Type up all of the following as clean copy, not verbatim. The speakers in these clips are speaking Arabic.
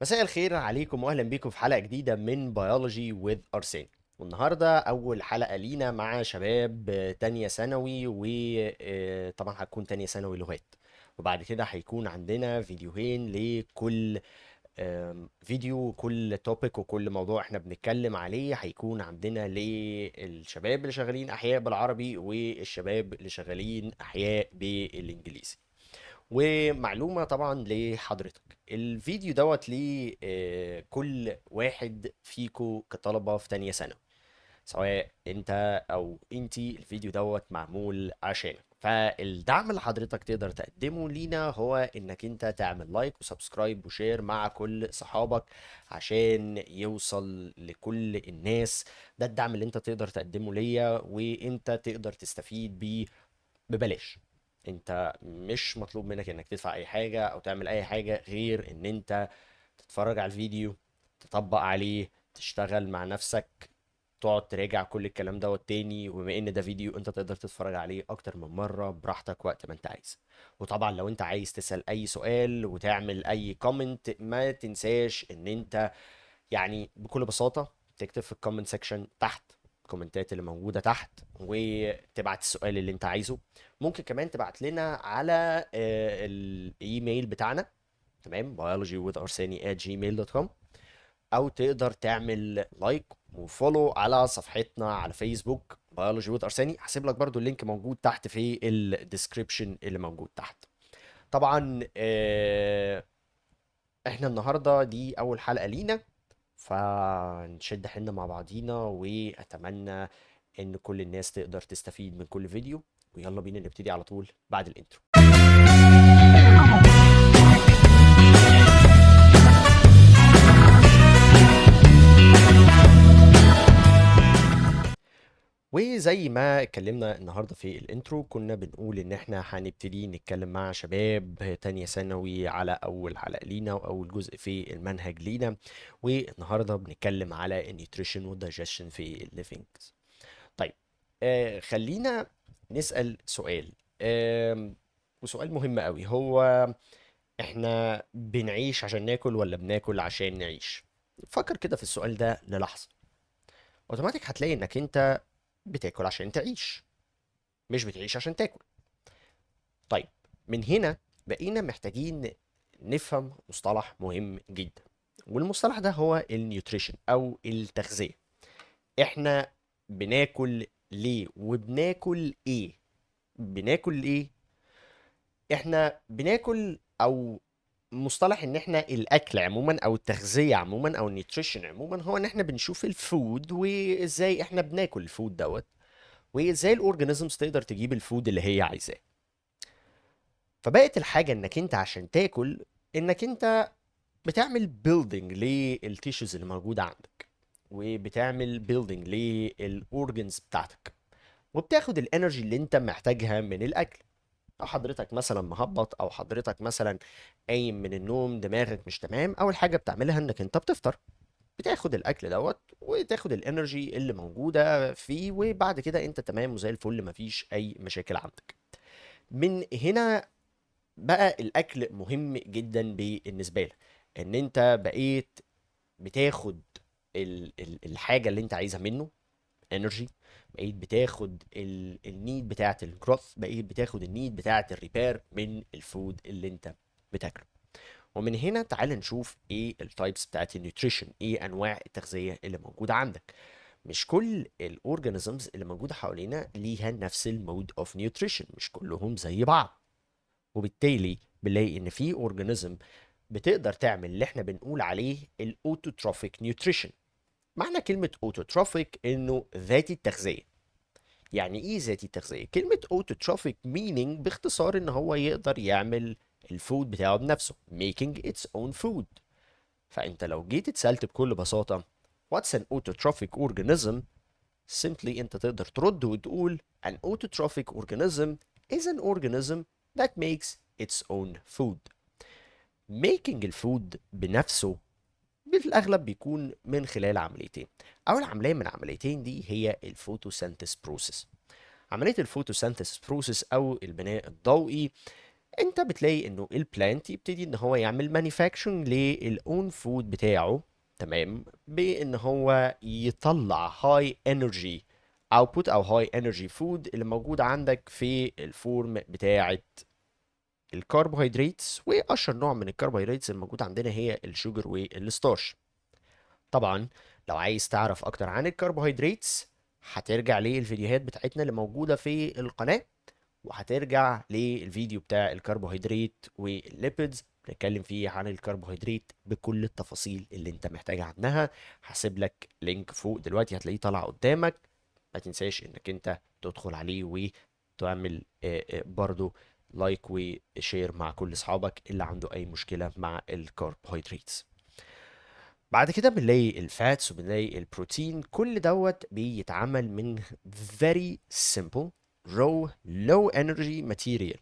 مساء الخير عليكم واهلا بيكم في حلقة جديدة من بيولوجي with أرساني. والنهاردة أول حلقة لينا مع شباب تانية ثانوي، وطبعا هتكون تانية ثانوي لغات. وبعد كده هيكون عندنا فيديوهين لكل فيديو، كل توبيك وكل موضوع احنا بنتكلم عليه هيكون عندنا للشباب اللي شغالين أحياء بالعربي والشباب اللي شغالين أحياء بالإنجليزي. ومعلومة طبعا لحضرتك، الفيديو دوت لكل واحد فيكو كطلبة في تانية ثانوي، سواء انت او انتي. الفيديو دوت معمول عشانك، فالدعم اللي حضرتك تقدر تقدمه لينا هو انك انت تعمل لايك وسبسكرايب وشير مع كل صحابك عشان يوصل لكل الناس. ده الدعم اللي انت تقدر تقدمه ليا، وانت تقدر تستفيد بيه ببلاش. انت مش مطلوب منك انك تدفع اي حاجة او تعمل اي حاجة غير ان انت تتفرج على الفيديو، تطبق عليه، تشتغل مع نفسك، تقعد تراجع كل الكلام دوت تاني. وبما ان ده فيديو انت تقدر تتفرج عليه اكتر من مرة براحتك وقت ما انت عايز. وطبعا لو انت عايز تسأل اي سؤال وتعمل اي كومنت، ما تنساش ان انت يعني بكل بساطة تكتب في الكومنت سيكشن تحت، الكومنتات اللي موجودة تحت، وتبعت السؤال اللي انت عايزه. ممكن كمان تبعت لنا على الايميل بتاعنا، تمام، biologywitharsani@gmail.com. او تقدر تعمل لايك وفولو على صفحتنا على فيسبوك biology with أرساني. هسيب لك برضو اللينك موجود تحت في الديسكريبشن اللي موجود تحت. طبعا احنا النهارده دي اول حلقة لينا، فنشد حيلنا مع بعضينا، واتمنى ان كل الناس تقدر تستفيد من كل فيديو. ويلا بينا نبتدي على طول بعد الانترو. وزي ما اتكلمنا النهارده في الانترو، كنا بنقول ان احنا هنبتدي نتكلم مع شباب تانية ثانوي على اول حلقة لينا واول جزء في المنهج لينا. والنهارده بنتكلم على النيوتريشن والدايجيشن في الليفينجز. طيب، خلينا نسأل سؤال، وسؤال مهم قوي. هو احنا بنعيش عشان ناكل ولا بناكل عشان نعيش؟ فكر كده في السؤال ده للحظة. اوتوماتيك هتلاقي انك انت بتاكل عشان تعيش، مش بتعيش عشان تاكل. طيب، من هنا بقينا محتاجين نفهم مصطلح مهم جدا، والمصطلح ده هو النيوتريشن او التغذية. احنا بناكل ليه وبناكل ايه؟ بناكل ايه؟ احنا بناكل، او مصطلح ان احنا الاكل عموما او التغذية عموما او النيوتريشن عموما، هو ان احنا بنشوف الفود وازاي احنا بناكل الفود دوت، وازاي الاورجانيزمز تقدر تجيب الفود اللي هي عايزاه. فبقت الحاجة انك انت عشان تاكل، انك انت بتعمل بيلدينج للتيشوز اللي موجودة عندك، وبتعمل بيلدينج للاورجنز بتاعتك، وبتاخد الانرجي اللي انت محتاجها من الاكل. لو حضرتك مثلا مهبط، او حضرتك مثلا قايم من النوم دماغك مش تمام، اول حاجة بتعملها انك انت بتفطر، بتاخد الاكل دوت وتاخد الانرجي اللي موجودة فيه، وبعد كده انت تمام وزي الفل، مفيش اي مشاكل عندك. من هنا بقى الاكل مهم جدا بالنسبه لك، ان انت بقيت بتاخد الحاجه اللي انت عايزها منه، انرجي. بقيت بتاخد النيد بتاعه الجروث، بقيت بتاخد النيد بتاعه الريبير من الفود اللي انت بتاكله. ومن هنا تعال نشوف ايه التايبس بتاعت النيوتريشن، ايه انواع التغذيه اللي موجوده عندك. مش كل الاورجانيزمز اللي موجوده حوالينا ليها نفس المود اوف نيوتريشن، مش كلهم زي بعض. وبالتالي بنلاقي ان في اورجانيزم بتقدر تعمل اللي احنا بنقول عليه الاوتوتروفيك نيوتريشن. معنى كلمة اوتوتروفيك انه ذاتي التغذية. يعني ايه ذاتي التغذية؟ كلمة اوتوتروفيك meaning باختصار ان هو يقدر يعمل الفود بتاعه بنفسه، making its own food. فانت لو جيت اتسألت بكل بساطة what's an autotrophic organism، simply انت تقدر ترد وتقول an autotrophic organism is an organism that makes its own food. making الفود بنفسه في الأغلب بيكون من خلال عمليتين. أول عملية من العمليتين دي هي الفوتوسينثيس بروسيس. عملية الفوتوسينثيس بروسيس أو البناء الضوئي انت بتلاقي انه البلانت يبتدي ان هو يعمل مانيفاكتشرنج للاون فود بتاعه، تمام، بان هو يطلع هاي انرجي اوتبوت او هاي انرجي فود اللي موجود عندك في الفورم بتاعه الكربوهيدرات. واشهر نوع من الكربوهيدرات الموجود عندنا هي الشوجر والستارش. طبعا لو عايز تعرف اكتر عن الكربوهيدرات هترجع للفيديوهات بتاعتنا اللي موجودة في القناة، وهترجع للفيديو بتاع الكربوهيدرات والليبيدز بنتكلم فيه عن الكربوهيدرات بكل التفاصيل اللي انت محتاج عنها. هسيب لك لينك فوق دلوقتي هتلاقيه طالع قدامك، ما تنساش انك انت تدخل عليه وتعمل برضو لايك وشير مع كل اصحابك اللي عنده اي مشكلة مع الكربوهيدرات. بعد كده بنلاقي الفاتس وبنلاقي البروتين، كل دوت بيتعمل من very simple raw low energy material: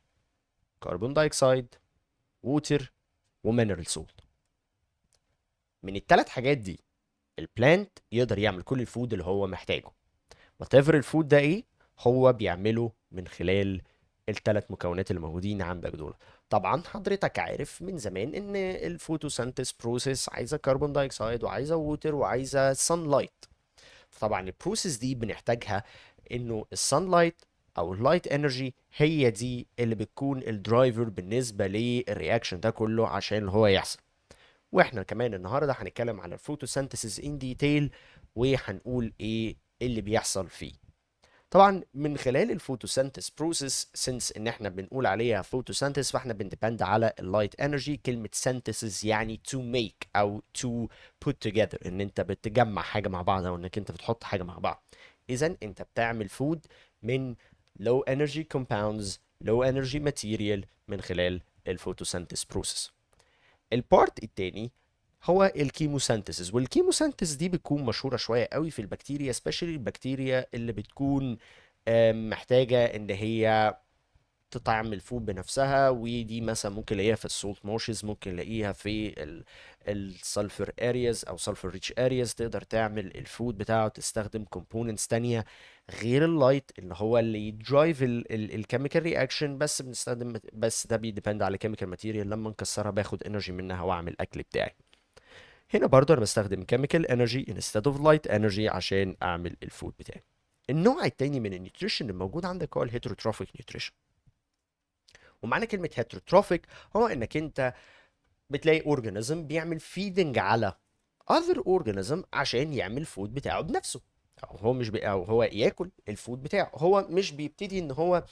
كربون دايوكسيد، ووتر، ومينرال سولت. من الثلاث حاجات دي البلانت يقدر يعمل كل الفود اللي هو محتاجه. whatever الفود ده ايه، هو بيعمله من خلال الثلاث مكونات اللي موجودين عندك دول. طبعا حضرتك عارف من زمان ان الفوتوسينثيس بروسيس عايزه كربون دايوكسيد وعايزه ووتر وعايزه سان لايت. طبعا البروسيس دي بنحتاجها انه السان لايت او اللايت انرجي هي دي اللي بتكون الدرايفر بالنسبه للرياكشن ده كله عشان هو يحصل. واحنا كمان النهارده هنتكلم على الفوتوسينثيسيس ان ديتيل، وهنقول ايه اللي بيحصل فيه. طبعا من خلال الفوتوسينثيس بروسيس، سنس ان احنا بنقول عليها فوتوسينثيس فاحنا بنديبند على اللايت انرجي. كلمه synthesis يعني to make او to put together، ان انت بتجمع حاجه مع بعض او انك انت بتحط حاجه مع بعض. اذا انت بتعمل فود من low energy compounds low energy material من خلال الفوتوسينثيس بروسيس. البارت التاني هو الكيموسينثيسيس، والكيموسينثيسيس دي بتكون مشهوره شويه قوي في البكتيريا، سبيشالي البكتيريا اللي بتكون محتاجه ان هي تعمل فود بنفسها. ودي مثلا ممكن نلاقيها في السولت مارشز، ممكن نلاقيها في السلفر ارياز او سلفر ريتش ارياز. تقدر تعمل الفود بتاعه تستخدم كومبوننتس تانية غير اللايت اللي هو اللي يدرايف الكيميكال رياكشن. بس بنستخدم، بس ده بيديبند على كيميكال ماتيريال، لما نكسرها باخد انرجي منها واعمل الاكل بتاعي. هنا برضو انا بستخدم chemical energy instead of light energy عشان اعمل الفود بتاعي. النوع التاني من النيوتريشن الموجود عندك هو الهيتروتروفيك نيوتريشن. ومعنى كلمة هيتروتروفيك هو انك انت بتلاقي اورجانيزم بيعمل فيدنج على other organism عشان يعمل فود بتاعه بنفسه، او هو مش او هو ياكل الفود بتاعه. هو مش بيبتدي ان هو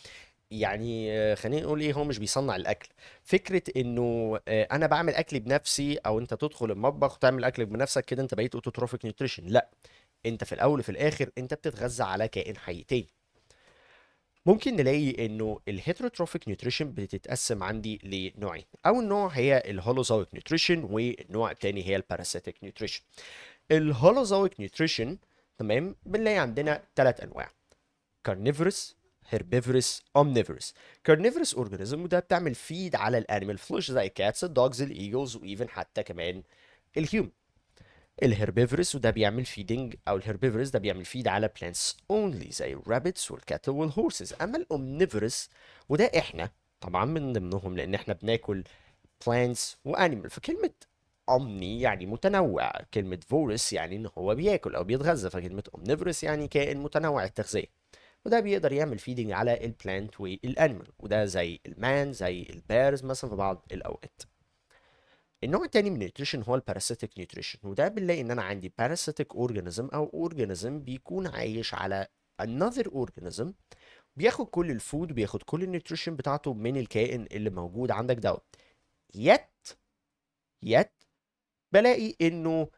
يعني خلينا نقول ايه، هو مش بيصنع الاكل. فكره انه انا بعمل اكلي بنفسي او انت تدخل المطبخ وتعمل اكلك بنفسك كده انت بقيت اوتوتروفيك نيوتريشن. لا، انت في الاول وفي الاخر انت بتتغذى على كائن حي تاني. ممكن نلاقي انه الهيتروتروفيك نيوتريشن بتتقسم عندي لنوعين. اول نوع هي الهولوزويك نيوتريشن، والنوع التاني هي الباراسيتيك نيوتريشن. الهولوزويك نيوتريشن، تمام، بنلاقي عندنا ثلاث انواع: carnivorous herbivorous omnivorous. carnivorous organism وده بتعمل فيد على الانيمال فلوش زي الكاتس الدوجز الايجلز وايفن حتى كمان الهيومن. الهربيفورس وده بيعمل فيدنج، او الهربيفورس ده بيعمل فيد على plants only زي الرابتس والكاتل والهورسز. اما الامنيفورس وده احنا طبعا من ضمنهم لان احنا بناكل plants وانيمال. فكلمة omni يعني متنوع، كلمة فورس يعني ان هو بياكل او بيتغذى، فكلمة omnivorous يعني كائن متنوع التغذية. وده بيقدر يعمل فيدنج على البلانت والانيمال، وده زي المان زي البيرز مثلا في بعض الاوقات. النوع التاني من النيوتريشن هو الباراسيتيك نيوتريشن، وده بنلاقي ان انا عندي باراسيتيك اورجانيزم او اورجانيزم بيكون عايش على another organism، بياخد كل الفود وبياخد كل النيوتريشن بتاعته من الكائن اللي موجود عندك دوت. yet yet بلاقي انه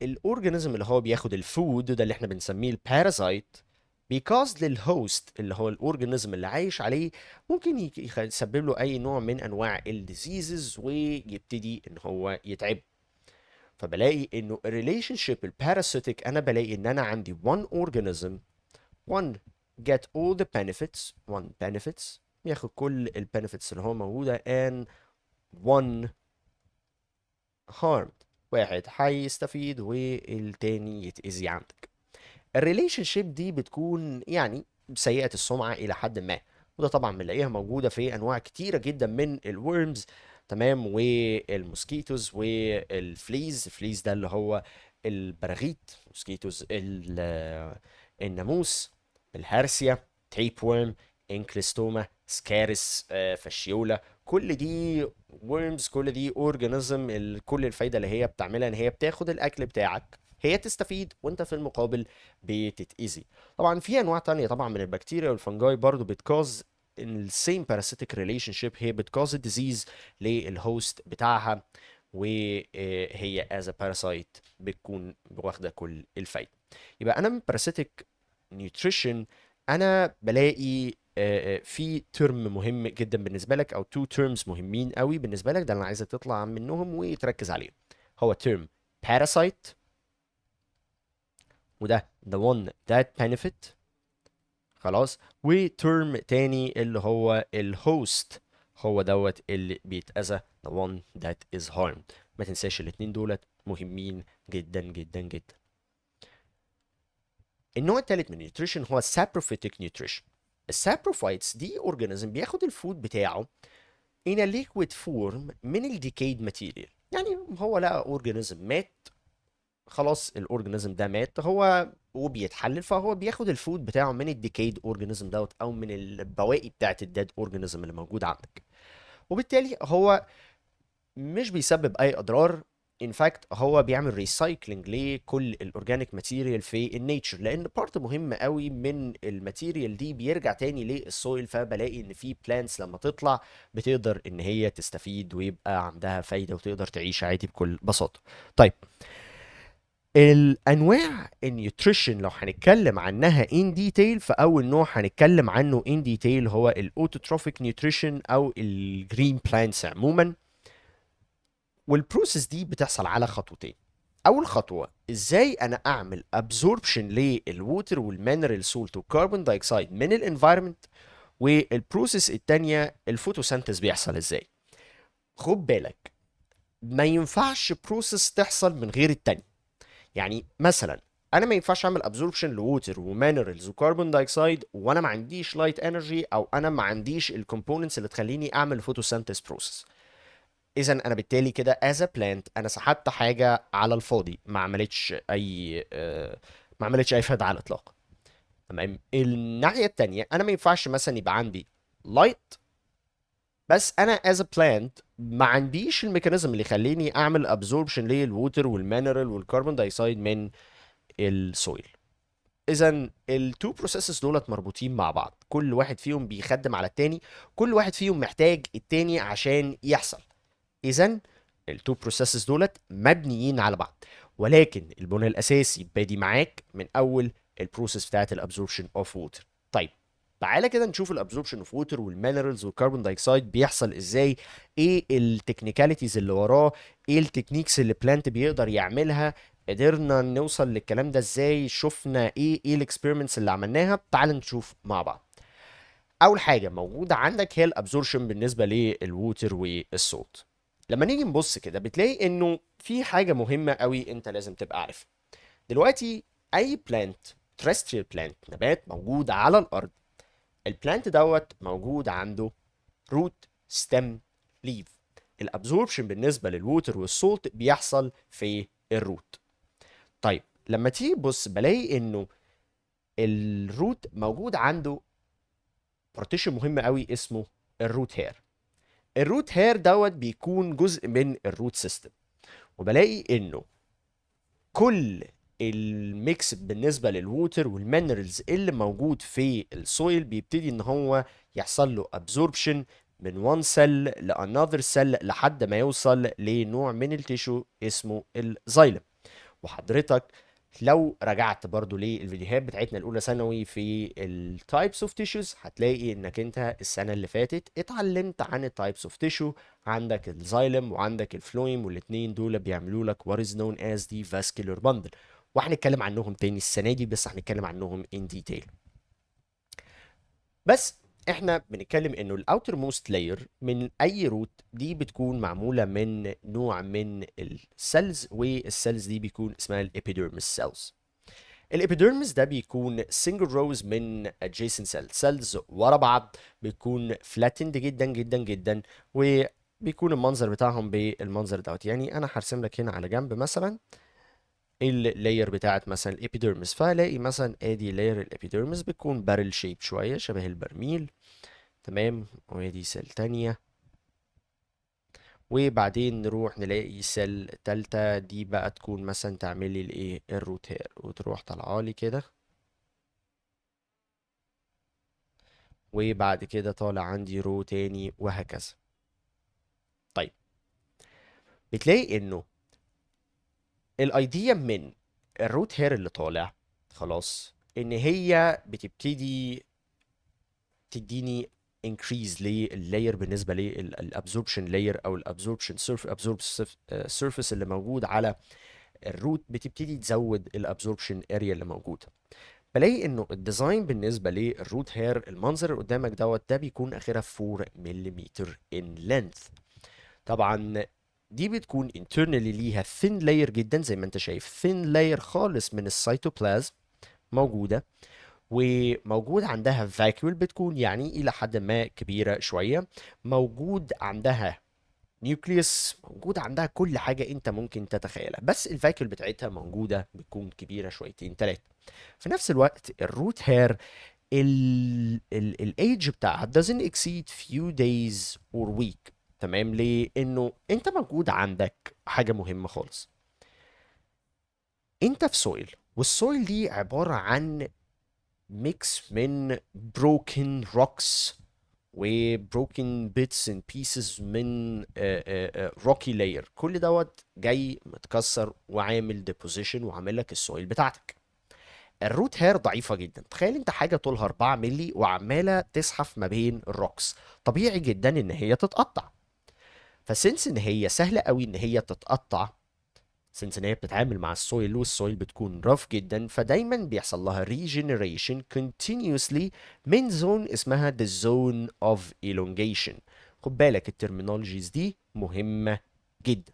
الاورجانيزم اللي هو بياخد الفود ده اللي احنا بنسميه البارازايت، because للهوست اللي هو الاورجانيزم اللي عايش عليه ممكن يسبب له اي نوع من انواع الديزيزز ويبتدي ان هو يتعب. فبلاقي انه الريليشن شيب الباراسيتيك انا بلاقي ان انا عندي one organism one get all the benefits one benefits ياخد كل البنفيتس اللي هو موجوده and one harmed واحد هيستفيد والتاني يتأذي عندك. الريليشن شيب دي بتكون يعني سيئة السمعة إلى حد ما. وده طبعا بنلاقيها موجودة في انواع كتيرة جدا من الورمز، تمام، والموسكيتوز والفليز. الفليز ده اللي هو البراغيث، موسكيتوز الناموس، الهارسيا، تيب وورم، انكليستوما، سكارس، فاشيولا. كل دي worms، كل دي اورجانيزم. كل الفايده اللي هي بتعملها ان هي بتاخد الاكل بتاعك، هي تستفيد وانت في المقابل بتتأذي. طبعا في انواع تانية طبعا من البكتيريا والفنجاي برضو بتكوز السيم parasitic relationship، هي بتكوز الديزيز للهوست بتاعها، وهي as a parasite بتكون واخده كل الفايده. يبقى انا من parasitic nutrition انا بلاقي في ترم مهم جدا بالنسبه لك، او تو تيرمز مهمين قوي بالنسبه لك، ده اللي انا عايزك تطلع منهم وتركز عليهم. هو ترم parasite، وده the one that benefit، خلاص. وترم تاني اللي هو الهوست، هو دوت اللي بيتأذى، the one that is harmed. ما تنساش الاتنين دولت مهمين جدا جدا جدا. النوع التالت من النيوتريشن هو saprophytic nutrition. السابروفايتس دي اورجانيزم بياخد الفود بتاعه in a liquid form من الديكيد ماتيريال. يعني هو لقى اورجانيزم مات، خلاص الاورجانيزم ده مات هو وبيتحلل، فهو بياخد الفود بتاعه من الديكيد اورجانيزم دوت، او من البواقي بتاعت الديد اورجانيزم اللي موجود عندك. وبالتالي هو مش بيسبب اي اضرار. ان فاكت هو بيعمل ريسايكلينج لكل الاورجانيك ماتيريال في النيتشر، لان بارت مهم قوي من الماتيريال دي بيرجع تاني للسويل. فبلاقي ان في بلانتس لما تطلع بتقدر ان هي تستفيد ويبقى عندها فايدة وتقدر تعيش عادي بكل بساطة. طيب، الانواع النيوتريشن لو هنتكلم عنها ان ديتيل، فاول نوع هنتكلم عنه ان ديتيل هو الاوتوتروفيك نيوتريشن او الجرين بلانتس عموما. والبروسيس دي بتحصل على خطوتين. اول خطوه، ازاي انا اعمل ابزوربشن للووتر والمينرال سولت والكربون دايوكسيد من الانفايرمنت. والبروسيس التانية الفوتوسينثيز بيحصل ازاي. خد بالك، ما ينفعش بروسيس تحصل من غير التانية. يعني مثلا انا ما ينفعش اعمل ابزوربشن لووتر ومينرالز وكربون دايوكسيد وانا ما عنديش لايت انرجي، او انا ما عنديش الكومبوننتس اللي تخليني اعمل فوتوسينثيز بروسيس. اذا انا بالتالي كده as a plant انا سحبت حاجه على الفاضي، ما عملتش اي فايده على الاطلاق. تمام. الناحيه التانيه انا ما ينفعش مثلا يبقى عندي لايت، بس انا as a plant ما عنديش الميكانيزم اللي يخليني اعمل ابزوربشن للووتر والمينرال والكربون دايوكسيد من السويل. اذا التو بروسيسز دولت مربوطين مع بعض، كل واحد فيهم بيخدم على التاني، كل واحد فيهم محتاج التاني عشان يحصل. اذا التو بروسيسز دولت مبنيين على بعض، ولكن البناء الاساسي بادي معاك من اول البروسيس بتاعت الابزوربشن اوف ووتر. طيب، تعالى كده نشوف الابزوربشن اوف ووتر والمينرالز والكربون دايوكسيد بيحصل ازاي، ايه التكنيكاليتيز اللي وراه، ايه التكنيكس اللي بلانت بيقدر يعملها، قدرنا نوصل للكلام ده ازاي، شفنا ايه الاكسبيرمنتس اللي عملناها. تعال نشوف مع بعض. اول حاجه موجوده عندك هي الابزوربشن بالنسبه للووتر والسولت. لما نيجي نبص كده بتلاقي انه في حاجه مهمه قوي انت لازم تبقى عارفها. دلوقتي اي بلانت، تريستريال بلانت، نبات موجود على الارض، البلانت دوت موجود عنده روت، ستيم، ليف. الابزوربشن بالنسبه للووتر والسولت بيحصل في الروت. طيب، لما تيجي تبص بلاقي انه الروت موجود عنده بارتيشن مهم قوي اسمه الروت هير. الروت هير دوت بيكون جزء من الروت سيستم. وبلاقي انه كل الميكس بالنسبه للووتر والمينرالز اللي موجود في السويل بيبتدي ان هو يحصل له ابزوربشن من وان سيل لانذر سيل لحد ما يوصل لنوع من التيشو اسمه الزايلم. وحضرتك لو رجعت برضو للفيديوهات بتاعتنا الاولى ثانوي في التايبس اوف تيشوز هتلاقي انك انت السنه اللي فاتت اتعلمت عن التايبس اوف تيشو. عندك الزايلم وعندك الفلويم، والاثنين دول بيعملوا لك what is known as the vascular bundle. وهنتكلم عنهم تاني السنه دي، بس هنتكلم عنهم in detail. بس احنا بنتكلم انه الاوتر موست لاير من اي روت دي بتكون معموله من نوع من السيلز، والسيلز دي بيكون اسمها الابيديرمس سيلز. الابيديرمس ده بيكون single rows من adjacent cells ورا بعض، بيكون flattened جدا جدا جدا، وبيكون المنظر بتاعهم بالمنظر دوت. يعني انا هرسم لك هنا على جنب مثلا اللاير بتاعت مثلا الابيديرمس، فهلاقي مثلا ادي لاير الابيديرمس بتكون بارل شيب شويه شبه البرميل، تمام. وادي سيل تانية، وبعدين نروح نلاقي سيل تالتة، دي بقى تكون مثلا تعملي الايه الروت هير، وتروح طالعالي كده، وبعد كده طالع عندي رو تاني وهكذا. طيب، بتلاقي انه الايديا من الروت هير اللي طالع خلاص ان هي بتبتدي تديني increase لللاير بالنسبه للابزوربشن لاير او الابزوربشن سيرفيس اللي موجود على الروت، بتبتدي تزود الابزوربشن اريا اللي موجوده. بلاقي انه الديزاين بالنسبه للروت هير، المنظر اللي قدامك دوت ده بيكون اخرها 4 ملم in length. طبعا دي بتكون internally ليها thin layer جدا، زي ما انت شايف thin layer خالص من السيتوبلازم موجودة، وموجود عندها vacuole بتكون يعني إلى حد ما كبيرة شوية، موجود عندها نيوكليوس، موجود عندها كل حاجة انت ممكن تتخيلها، بس الفاكيول بتاعتها موجودة بتكون كبيرة شويتين تلاتة. في نفس الوقت الروت هير الايدج بتاعها doesn't exceed few days or week. تمام، لانه انت موجود عندك حاجه مهمه خالص، انت في سويل، والسويل دي عباره عن ميكس من broken rocks و broken bits and pieces من rocky layer، كل دوت جاي متكسر وعامل deposition وعامل لك السويل بتاعتك. الروت هير ضعيفة جدا، تخيل انت حاجة طولها 4 مللي وعمالة تزحف ما بين الروكس، طبيعي جدا ان هي تتقطع. فسنس ان هي سهلة قوي ان هي تتقطع، سنس ان هي بتتعامل مع السويل والسويل بتكون رف جدا، فدايما بيحصل لها regeneration continuously من زون اسمها the zone of elongation. خد بالك الترمينولوجيز دي مهمة جدا.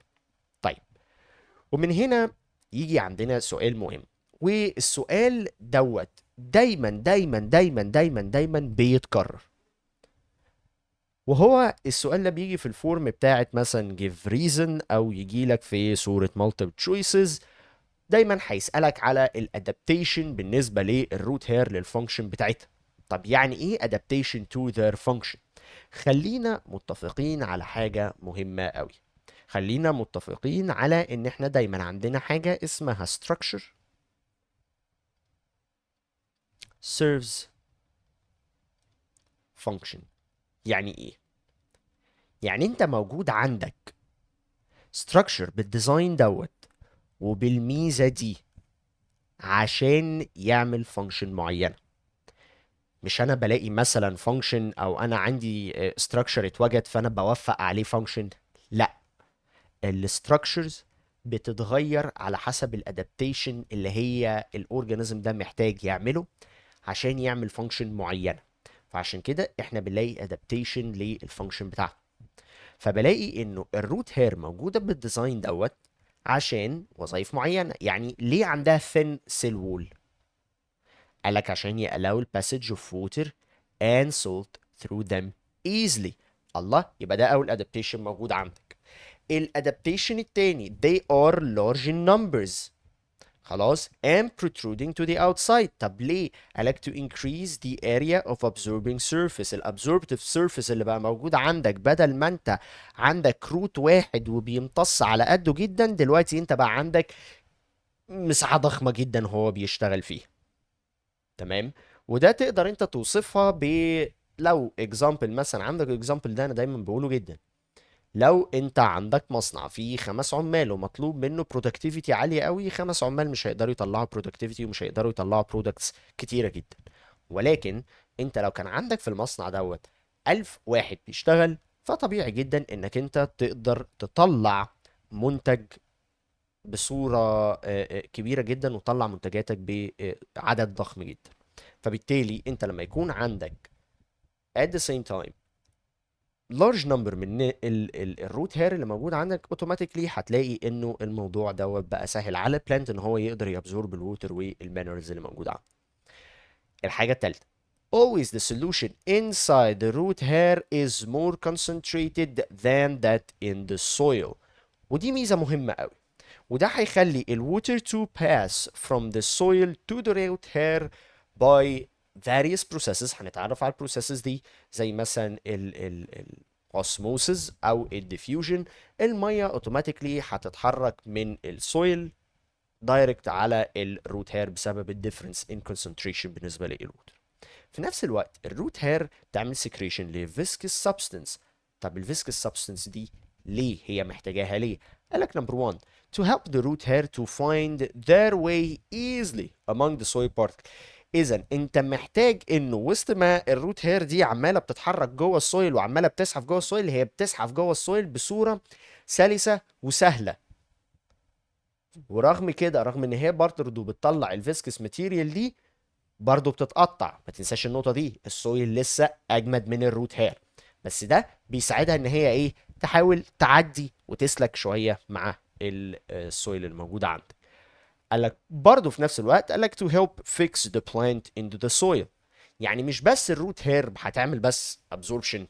طيب، ومن هنا يجي عندنا سؤال مهم، والسؤال دوت دايما دايما دايما دايما دايما بيتكرر، وهو السؤال ده بيجي في الفورم بتاعت مثلا give reason او يجي لك في صورة multiple choices. دايما هيسألك على الادابتيشن بالنسبة للروت هير للفانكشن بتاعتها. طب يعني ايه adaptation to their function؟ خلينا متفقين على حاجة مهمة قوي، خلينا متفقين على ان احنا دايما عندنا حاجة اسمها structure serves function. يعني ايه؟ يعني انت موجود عندك structure بالديزاين دوت وبالميزة دي عشان يعمل function معينة. مش انا بلاقي مثلا function او انا عندي structure اتوجد فانا بوفق عليه function، لا، الستراكشرز بتتغير على حسب الادابتيشن اللي هي الاورجانيزم ده محتاج يعمله عشان يعمل فانكشن معينه. فعشان كده احنا بنلاقي ادابتيشن للفانكشن بتاعته. فبلاقي انه الروت هير موجوده بالديزاين دوت عشان وظائف معينه. يعني ليه عندها thin cell wall؟ قالك عشان يallow passage of water and salt through them easily. الله، يبقى ده اول adaptation موجود عندك. الادابتيشن التاني they are large in numbers، خلاص and protruding to the outside. طب ليه؟ قالك to increase the area of absorbing surface. الابزوربتيف surface اللي بقى موجود عندك، بدل ما انت عندك روت واحد وبيمتص على قده جدا، دلوقتي انت بقى عندك مساحة ضخمة جدا هو بيشتغل فيها. تمام، وده تقدر انت توصفها ب، لو example مثلا عندك example ده انا دايما بقوله جدا، لو انت عندك مصنع فيه 5 عمال ومطلوب منه برودكتيفيتي عالية قوي، 5 عمال مش هيقدروا يطلعوا برودكتيفيتي ومش هيقدروا يطلعوا برودكتس كتيرة جدا. ولكن انت لو كان عندك في المصنع دوت 1000 واحد بيشتغل، فطبيعي جدا انك انت تقدر تطلع منتج بصورة كبيرة جدا، وتطلع منتجاتك بعدد ضخم جدا. فبالتالي انت لما يكون عندك at the same time large number من الروت هير اللي موجود عندك اوتوماتيكلي هتلاقي انه الموضوع دوت بقى سهل على البلانت ان هو يقدر يابزورب الووتر والمينرالز اللي موجوده عنده. الحاجه الثالثه always the solution inside the root hair is more concentrated than that in the soil. ودي ميزه مهمه قوي، وده هيخلي الووتر to pass from the soil to the root hair by various processes. هنتعرف على البروسيسز دي زي مثلا ال osmosis او الديفيوجن. الميه اوتوماتيكلي هتتحرك من السويل دايركت على الروت هير بسبب الديفرنس ان concentration بالنسبه للووتر. في نفس الوقت الروت هير بتعمل سكريشن لفيسكس سبستنس. طب الفيسكس سبستنس دي ليه هي محتاجاها ليه؟ قالك نمبر 1 to help the root hair to find their way easily among the soil particles. اذا انت محتاج انه وسط ما الروت هير دي عماله بتتحرك جوه السويل وعماله بتزحف جوه السويل، هي بتزحف جوه السويل بصوره سلسه وسهله. ورغم كده، رغم ان هي برضه بتطلع الفيسكس ماتيريال دي، برضه بتتقطع. ما تنساش النقطه دي، السويل لسه اجمد من الروت هير، بس ده بيساعدها ان هي ايه، تحاول تعدي وتسلك شويه مع السويل الموجوده عندك. قال لك برضه في نفس الوقت قال لك to help fix the plant into the soil. يعني مش بس الروت هير هتعمل بس absorption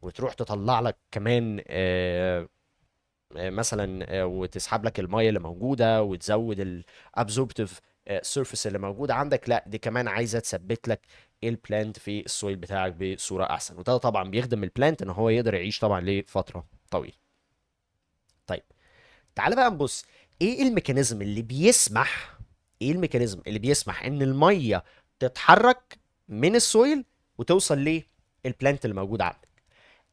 وتروح تطلع لك كمان مثلا وتسحب لك الميه اللي موجوده وتزود الابزوربتيف سيرفيس اللي موجوده عندك. لا، دي كمان عايزه تثبت لك البلانت في السويل بتاعك بصوره احسن، وده طبعا بيخدم البلانت ان هو يقدر يعيش طبعا لفتره طويله. طيب تعال بقى نبص ايه الميكانيزم اللي بيسمح، ايه الميكانيزم اللي بيسمح ان الميه تتحرك من السويل وتوصل للبلانت اللي موجود عندك.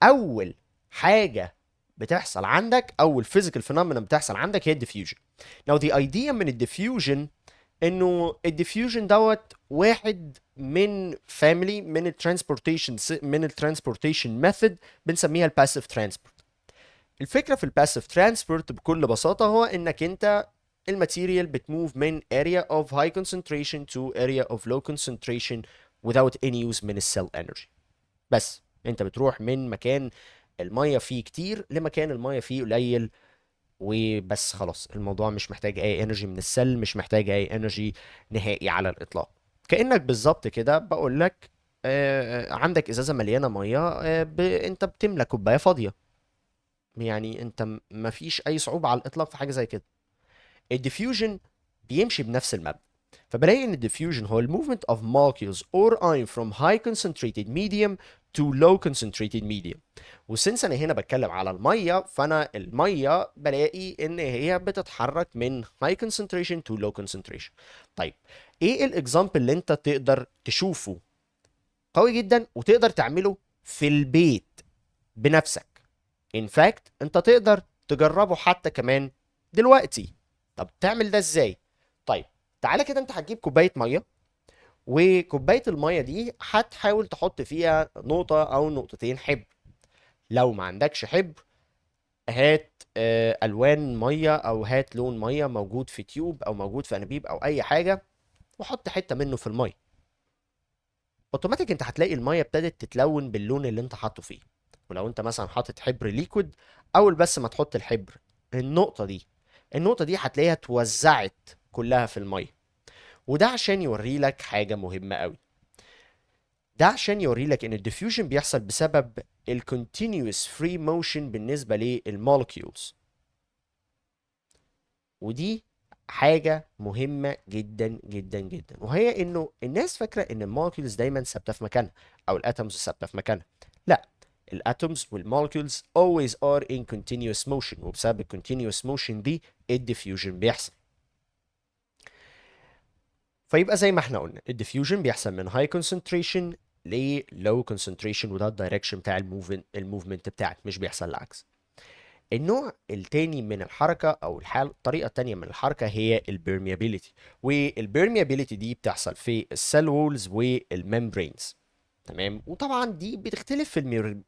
اول حاجه بتحصل عندك، اول فيزيكال فينومينا بتحصل عندك، هي الديفيوجن. Now the idea من الديفيوجن انه الديفيوجن دوت واحد من فاميلي من الترانسبورتيشن ميثود بنسميها الباسيف ترانسبورت. الفكره في الباسيف ترانسبورت بكل بساطه هو انك انت الماتيريال بتموف من area of high concentration to area of low concentration without any use من السيل انرجي. بس انت بتروح من مكان الميه فيه كتير لمكان الميه فيه قليل وبس، خلاص الموضوع مش محتاج اي انرجي من السيل، مش محتاج اي انرجي نهائي على الاطلاق. كانك بالظبط كده بقول لك عندك ازازه مليانه ميه، انت بتملى كوبايه فاضيه. يعني انت مفيش اي صعوبه على الاطلاق في حاجه زي كده. الديفيوجن بيمشي بنفس المبدأ. فبلاقي ان الديفيوجن هو الموفمنت of molecules or ion from high concentrated medium to low concentrated medium. وسنس انا هنا بتكلم على الميه، فانا الميه بلاقي ان هي بتتحرك من high concentration to low concentration. طيب ايه الاكزامبل اللي انت تقدر تشوفه قوي جدا وتقدر تعمله في البيت بنفسك؟ in fact انت تقدر تجربه حتى كمان دلوقتي. طب تعمل ده ازاي؟ طيب تعالى كده، انت هتجيب كوبايه ميه، وكوبايه الميه دي هتحاول تحط فيها نقطه او نقطتين حبر. لو ما عندكش حبر، هات الوان ميه او هات لون ميه موجود في تيوب او موجود في انابيب او اي حاجه، وحط حته منه في الميه. اوتوماتيك انت هتلاقي الميه ابتدت تتلون باللون اللي انت حاطه فيه. ولو انت مثلا حاطط حبر ليكويد، اول بس ما تحط الحبر، النقطه دي هتلاقيها اتوزعت كلها في الميه. وده عشان يوري لك حاجه مهمه قوي. ده عشان يوري لك ان الديفيوجن بيحصل بسبب الكونتينيوس فري موشن بالنسبه للمولكيولز. ودي حاجه مهمه جدا جدا جدا، وهي انه الناس فاكره ان المولكيولز دايما ثابته في مكانها او الاتومز ثابته في مكانها. لا، الاتومز والمولكيولز always are in continuous motion، وبسبب ال continuous motion دي الديفيوجن بيحصل. فيبقى زي ما احنا قلنا الديفيوجن بيحصل من high concentration ل low concentration، وده الدايركشن بتاع الموفمنت بتاعك، مش بيحصل العكس. النوع التاني من الحركة أو الطريقة التانية من الحركة هي البيرميابيليتي. والبيرميابيليتي دي بتحصل في السيل وولز والممبرينز. تمام. وطبعا دي بتختلف في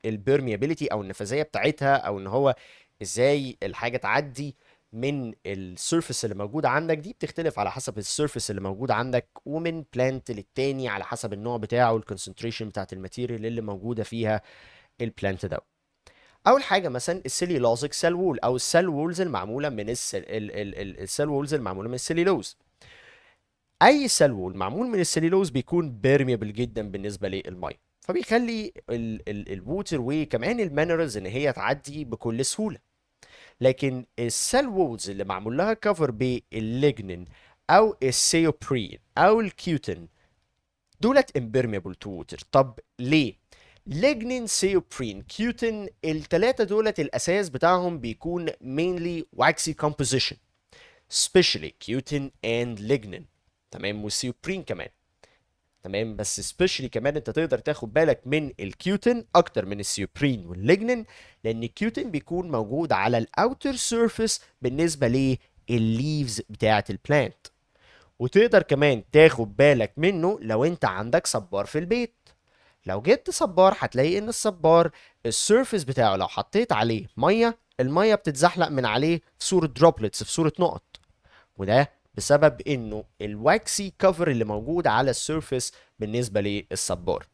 البيرميابيليتي أو النفاذية بتاعتها، أو إن هو إزاي الحاجة تعدي من السيرفيس اللي موجودة عندك. دي بتختلف على حسب السيرفيس اللي موجودة عندك، ومن بلانت للتاني على حسب النوع بتاعه والكونسنتريشن بتاعت الماتيريال اللي موجودة فيها البلانت ده. اول حاجه مثلا السيليولوزيك سيل وول او السيل وولز المعموله من السيل وولز المعموله من السيليلوز. اي سيل وول معمول من السيليلوز بيكون بيرميبل جدا بالنسبه للميه، فبيخلي الووتر وكمان المينرالز ان هي تعدي بكل سهوله. لكن السيل وولز اللي معمول لها كفر بالليجنين او السيوبرين او الكيوتين دولت impermeable to water. طب ليه؟ ليجنين، سيوبرين، كيوتين، التلاتة دولت الأساس بتاعهم بيكون mainly waxy composition especially كيوتين and lignin. تمام، والسيوبرين كمان. تمام، بس especially كمان انت تقدر تاخد بالك من الكيوتين اكتر من السيوبرين والليجنين، لان الكيوتين بيكون موجود على الاوتر سيرفيس بالنسبه للليفز بتاعه البلانت. وتقدر كمان تاخد بالك منه لو انت عندك صبار في البيت. لو جبت صبار هتلاقي ان الصبار السيرفيس بتاعه لو حطيت عليه ميه، الميه بتتزحلق من عليه في صوره دروبلتس، في صوره نقط. وده بسبب انه الواكسي كفر اللي موجود على السيرفيس بالنسبه للصبار.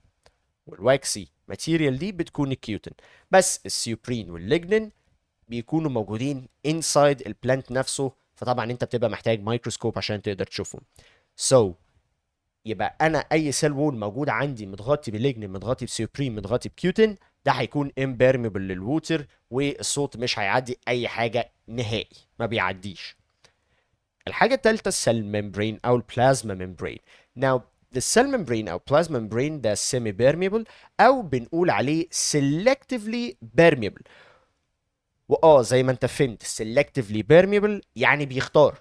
والواكسي ماتيريال دي بتكون الكيوتين، بس السيوبرين والليجنين بيكونوا موجودين انسايد البلانت نفسه، فطبعا انت بتبقى محتاج مايكروسكوب عشان تقدر تشوفهم. So يبقى انا اي سيل وول موجود عندي متغطي بالليجنين، متغطي بسيوبرين، متغطي بكيوتين، ده هيكون امبيرميبل للووتر، والصوت مش هيعدي اي حاجه نهائي، ما بيعديش. الحاجه الثالثه السيل ممبرين او البلازما ممبرين. Now the cell membrane او plasma membrane ده semi permeable او بنقول عليه selectively permeable. زي ما انت فهمت selectively permeable يعني بيختار.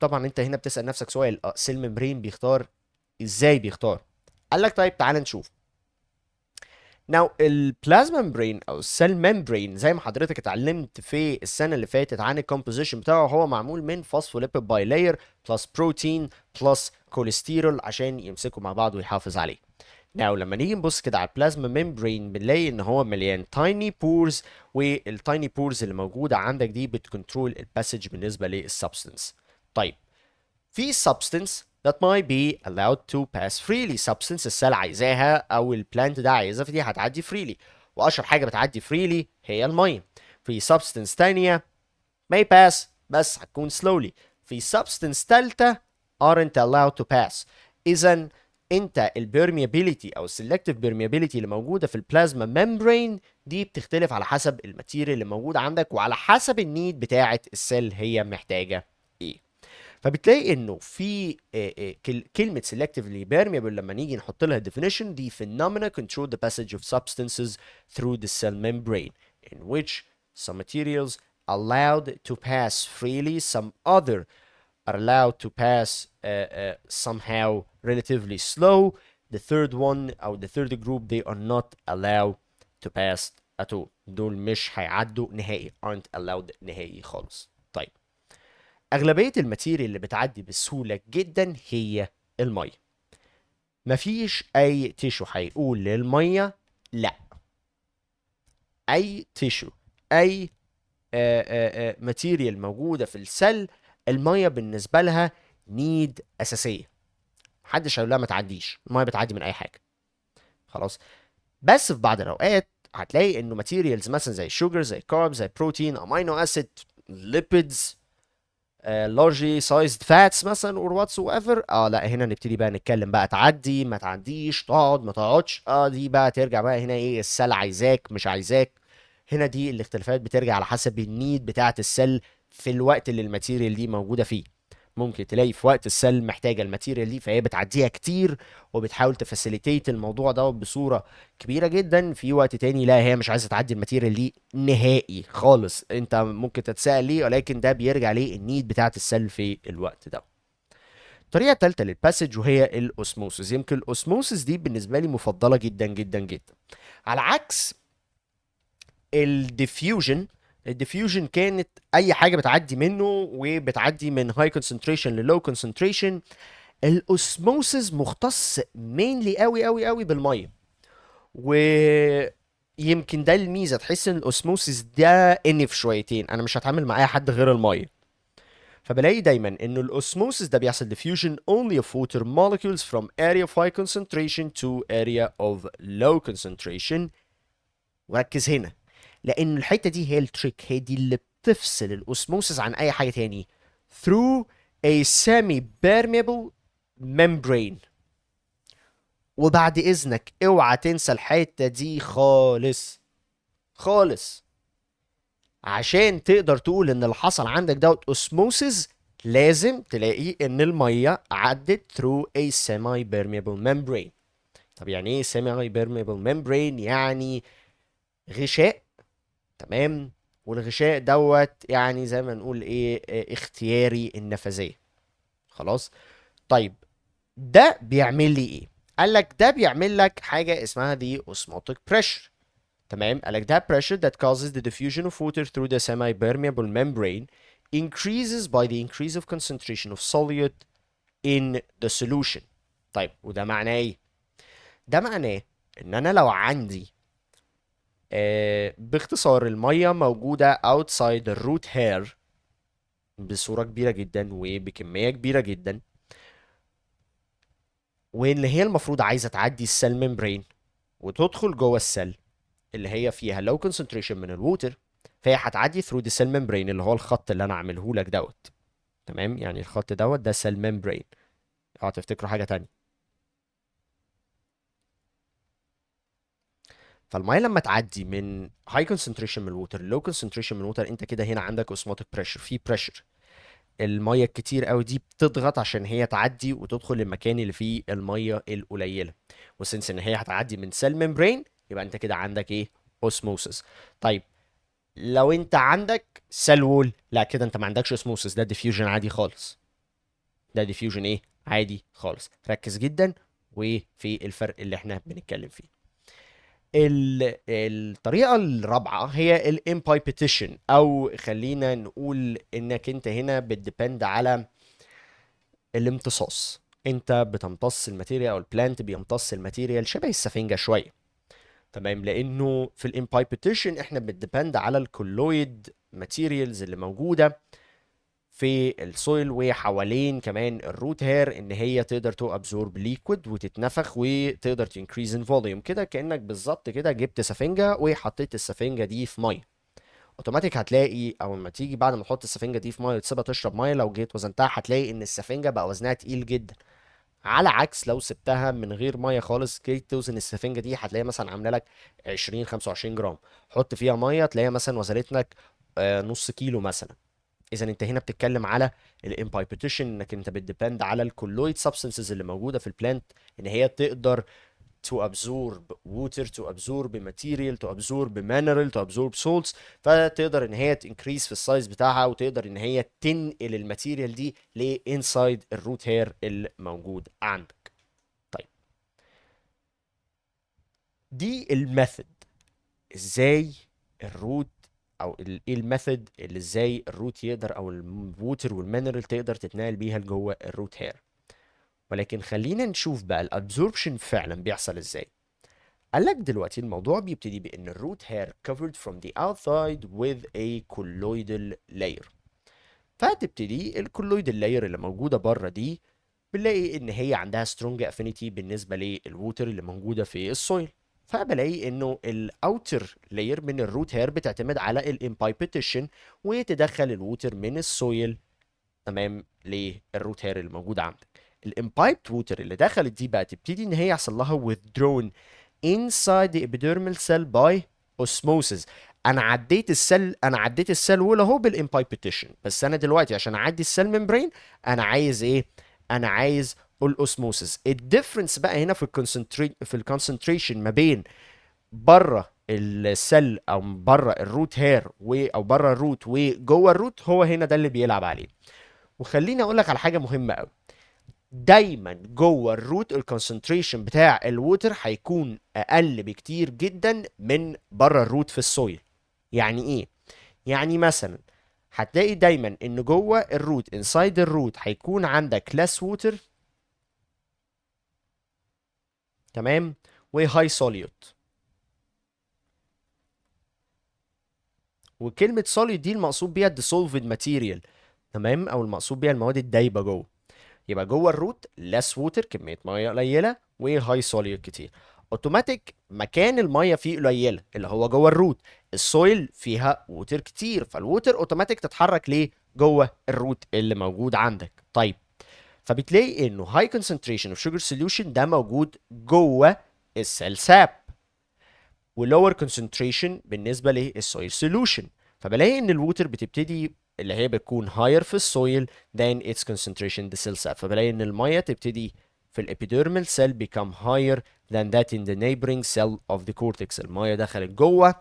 طبعا انت هنا بتسأل نفسك سؤال، سيل ممبرين بيختار ازاي؟ بيختار. قال لك طيب تعال نشوف. Now البلازما ممبرين او السيل ممبرين زي ما حضرتك اتعلمت في السنه اللي فاتت عن الكومبوزيشن بتاعه، هو معمول من فوسفوليبيد باي لاير بلس بروتين بلس كوليسترول عشان يمسكوا مع بعض ويحافظ عليه. Now لما نيجي نبص كده على البلازما ممبرين بنلاقي ان هو مليان تايني بورز، والتايني بورز اللي موجوده عندك دي بتكنترول الباسج بالنسبه للسبستنس. طيب في substance that might be allowed to pass freely. substance السيل عايزاها او البلانت ده عايزها، فدي هتعدي freely. واشهر حاجه بتعدي freely هي الميه. في substance تانية may pass بس هتكون slowly. في substance تالتة aren't allowed to pass. اذا انت البرميابيليتي او السلكتيف برميابيليتي اللي موجوده في البلازما ممبرين دي بتختلف على حسب الماتيريال اللي موجود عندك وعلى حسب النيد بتاعه السيل هي محتاجه ايه. فبتلاقي انه في كلمه selectively permeable لما نيجي نحط لها definition دي phenomena control the passage of substances through the cell membrane in which some materials allowed to pass freely, some other are allowed to pass somehow relatively slow. The third one or the third group they are not allowed to pass at all. دول مش هيعدوا نهائي، aren't allowed نهائي خالص. طيب اغلبيه الماتيريال اللي بتعدي بسهوله جدا هي الميه. مفيش اي تيشو هيقول للميه لا. اي تيشو، اي ماتيريال موجوده في السل، الميه بالنسبه لها نيد اساسيه. محدش هيقول لها ما تعديش، الميه بتعدي من اي حاجه خلاص. بس في بعض الاوقات هتلاقي انه ماتيريالز مثلا زي الشوجر، زي كارب، زي بروتين، امينو اسيد، ليبيدز، largely sized fats مثلا or whatsoever، لا هنا نبتدي بقى نتكلم بقى تعدي ما تعديش، تقعد ما تقعدش، دي بقى ترجع بقى هنا ايه، السل عايزاك مش عايزاك. هنا دي الاختلافات بترجع على حسب النيد بتاعه السل في الوقت اللي الماتيريال دي موجوده فيه. ممكن تلاقي في وقت السل محتاجه الماتيريال دي فهي بتعديها كتير وبتحاول تفاسيليتيت الموضوع ده بصوره كبيره جدا. في وقت تاني لا، هي مش عايزه تعدي الماتيريال دي نهائي خالص. انت ممكن تتساءل ليه، ولكن ده بيرجع ليه النيد بتاعت السل في الوقت ده. الطريقه الثالثه للباسج وهي الاوسموسيس. يمكن الاوسموسيس دي بالنسبه لي مفضله جدا جدا جدا، على عكس الديفيوجن. الديفيوجن كانت اي حاجه بتعدي منه وبتعدي من هاي كونسنتريشن للو كونسنتريشن. الاوسموسيس مختص مينلي قوي قوي قوي بالميه، ويمكن ده الميزه، تحس ان الاوسموسيس ده انف شويتين، انا مش هتعامل مع اي حد غير الميه. فبلاقي دايما انه الاوسموسيس ده بيحصل diffusion only of water molecules from area of high concentration to area of low concentration. وركز هنا، لان الحته دي هي التريك، هي دي اللي بتفصل الاوسموسس عن اي حاجه تاني. through a semi permeable membrane. وبعد اذنك اوعى تنسى الحته دي خالص خالص. عشان تقدر تقول ان اللي حصل عندك دوت اوسموسيس، لازم تلاقي ان الميه عدت through a semi permeable membrane. طب يعني ايه semi permeable membrane؟ يعني غشاء، تمام، والغشاء دوت يعني زي ما نقول ايه، اختياري النفاذيه. خلاص. طيب ده بيعمل لي ايه؟ قال لك ده بيعمل لك حاجه اسمها دي osmotic pressure. تمام، قال لك ده pressure that causes the diffusion of water through the semi-permeable membrane increases by the increase of concentration of solute in the solution. طيب وده معناه ايه؟ ده معناه ان انا لو عندي باختصار المية موجودة outside the root hair بصورة كبيرة جدا وبكمية كبيرة جدا، وان هي المفروض عايزة تعدي السيل ممبرين وتدخل جوه السيل اللي هي فيها low concentration من الووتر، فهي هتعدي through the cell membrane اللي هو الخط اللي انا عامله لك دوت. تمام، يعني الخط دوت ده cell membrane. اه تفتكروا حاجة تانية. فالمية لما تعدي من high concentration من الووتر low concentration من الووتر، انت كده هنا عندك osmotic pressure، في pressure. المية الكتير قوي دي بتضغط عشان هي تعدي وتدخل المكان اللي فيه المية القليلة. وسنس ان هي هتعدي من cell membrane، يبقى انت كده عندك ايه؟ osmosis. طيب لو انت عندك سيل وول، لا كده انت ما عندكش اسموسس، ده ديفيوجن عادي خالص. ده ديفيوجن ايه؟ عادي خالص. ركز جدا وفي الفرق اللي احنا بنتكلم فيه. الطريقة الرابعة هي الامبايبيتيشن، او خلينا نقول انك انت هنا بتديبند على الامتصاص. انت بتمتص الماتيريال او البلانت بيمتص الماتيريال شبه السفنجة شوية. تمام، لانه في الامبايبيتيشن احنا بنديبند على الكولويد ماتيريالز اللي موجودة في السويل وحوالين كمان الروت هير، ان هي تقدر تو ابزورب ليكويد وتتنفخ وتقدر تنكريز ان فوليوم، كده كانك بالظبط كده جبت سفنجه وحطيت السفنجه دي في ميه. اوتوماتيك هتلاقي اول ما تيجي بعد ما تحط السفنجه دي في ميه وتسيبها تشرب ميه، لو جيت وزنتها هتلاقي ان السفنجه بقى وزنها تقيل جدا. على عكس لو سبتها من غير ميه خالص، جيت توزن السفنجه دي هتلاقيها مثلا عامله لك 20 25 جرام. حط فيها ميه تلاقيها مثلا وزنت لك نص كيلو مثلا. اذا انت هنا بتتكلم على الامبايبيتيشن، انك انت بتديبند على الكولويد سبستانسز اللي موجوده في البلانت، ان هي تقدر to absorb water, to absorb material, to absorb mineral, to absorb salts. فتقدر ان هي تنكريس في السايز بتاعها وتقدر ان هي تنقل الماتيريال دي لانسايد الروت هير الموجود عندك. طيب دي الميثود ازاي الروت، او ايه الميثود اللي ازاي الروت يقدر او الووتر والمينرال تقدر تتنقل بيها لجوه الروت هير. ولكن خلينا نشوف بقى الابزوربشن فعلا بيحصل ازاي. قال لك دلوقتي الموضوع بيبتدي بان الروت هير covered from the outside with a colloidal layer. فهتبتدي الكولويدال لاير اللي موجوده بره دي بنلاقي ان هي عندها سترونج افينيتي بالنسبه للووتر اللي موجوده في السويل. فبلاقي انه الاوتر لاير من الروت هير بتعتمد على الامبايبيتيشن وتدخل الووتر من السويل، تمام، للروت هير اللي موجود عندك. الامبايبت ووتر اللي دخلت دي بقى تبتدي ان هي يحصل لها withdrawn inside the epidermal cell by osmosis. انا عديت السيل وول اهو بالامبايبيتيشن، بس انا دلوقتي عشان اعدي السيل ممبرين انا عايز ايه؟ انا عايز الاوسموسيس. الديفرنس بقى هنا في الكونسنتريشن ما بين بره السيل او بره الروت هير او بره الروت وجوه الروت، هو هنا ده اللي بيلعب عليه. وخليني اقول لك على حاجه مهمه قوي. دايما جوه الروت الكونسنتريشن بتاع الووتر هيكون اقل بكتير جدا من بره الروت في السويل. يعني ايه؟ يعني مثلا هتلاقي دايما ان جوه الروت انسايد الروت هيكون عندك less water، تمام، وهاي solute. وكلمة solute دي المقصود بيها dissolved material، تمام، او المقصود بيها المواد الدايبة جوه. يبقى جوه الروت less water كمية مية قليلة وهاي solute كتير. اوتوماتيك مكان المية فيه قليلة اللي هو جوه الروت، السويل فيها ووتر كتير، فالووتر اوتوماتيك تتحرك ليه جوه الروت اللي موجود عندك. طيب، فبتلاقي انه هاي concentration of sugar solution ده موجود جوه السيل ساب، ولور concentration بالنسبه للسويل solution. فبلاقي ان الووتر بتبتدي اللي هي بتكون higher في السويل than its concentration the cell sap. فبلاقي ان الميه تبتدي في الابيديرمال cell become higher than that in the neighboring cell of the cortex. الميه دخلت جوه،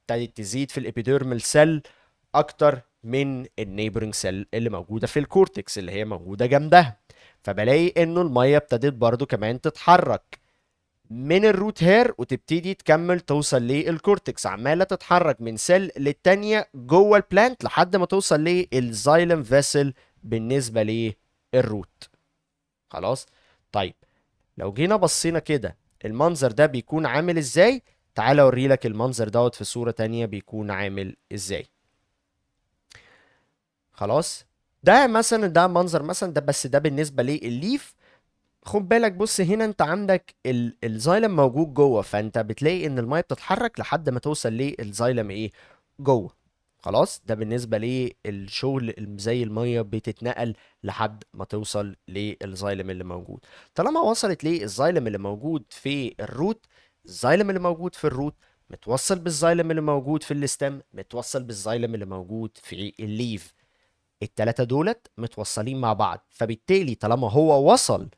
ابتدت تزيد في الابيديرمال cell اكتر من النيبرنج سيل اللي موجوده في الكورتكس اللي هي موجوده جنبها. فبلاقي انه الميه ابتدت برضو كمان تتحرك من الروت هير وتبتدي تكمل توصل للكورتكس، عماله تتحرك من سيل للتانيه جوه البلانت لحد ما توصل للزايلم فيسل بالنسبه للروت. خلاص. طيب، لو جينا بصينا كده المنظر ده بيكون عامل ازاي؟ تعال اوري لك المنظر دوت في صورة تانية بيكون عامل ازاي. خلاص. ده مثلا ده منظر مثلا ده، بس ده بالنسبة للليف. خد بالك، بص هنا انت عندك الزايلم موجود جوه، فانت بتلاقي ان الميه بتتحرك لحد ما توصل للزايلم ايه جوه. خلاص. ده بالنسبه للشغل زي الميه بتتنقل لحد ما توصل للزايلم اللي موجود. طالما وصلت للزايلم اللي موجود في الروت، الزايلم اللي موجود في الروت متوصل بالزايلم اللي موجود في الستم، متوصل بالزايلم اللي موجود في الليف. التلاتة دولت متوصلين مع بعض، فبالتالي طالما هو وصل